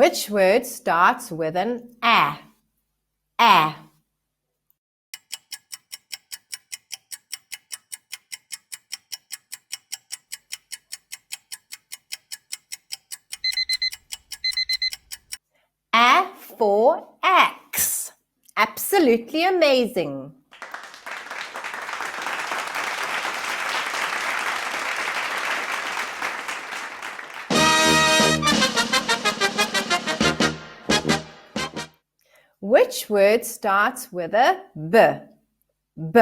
Which word starts with an A? A. A for X. Absolutely amazing. Which word starts with a B? B.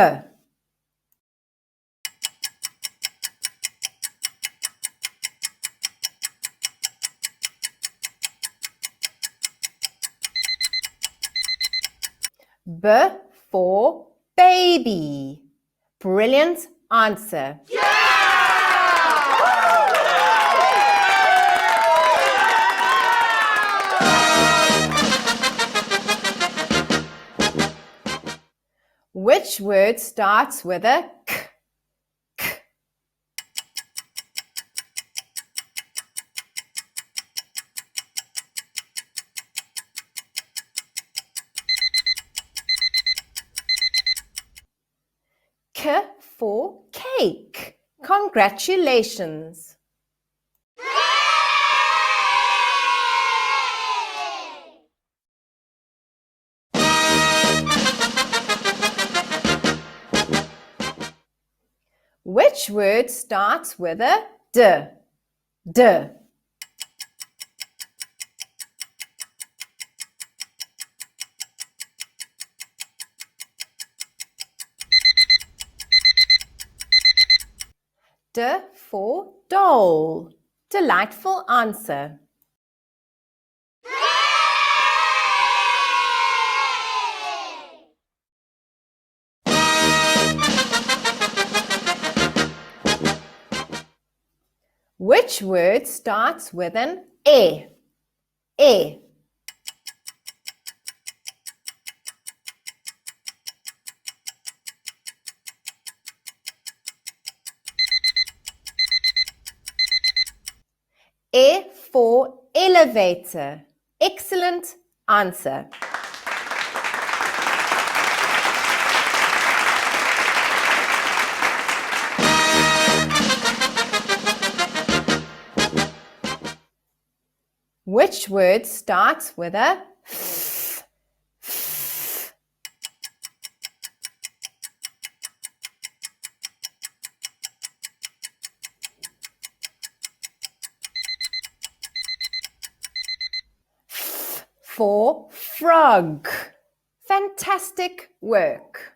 B for baby. Brilliant answer. Which word starts with a K? K. K for cake. Congratulations. Which word starts with a D? D. D for doll. Delightful answer. Which word starts with an E? E. E for elevator. Excellent answer. Which word starts with a F? F. F for frog. Fantastic work.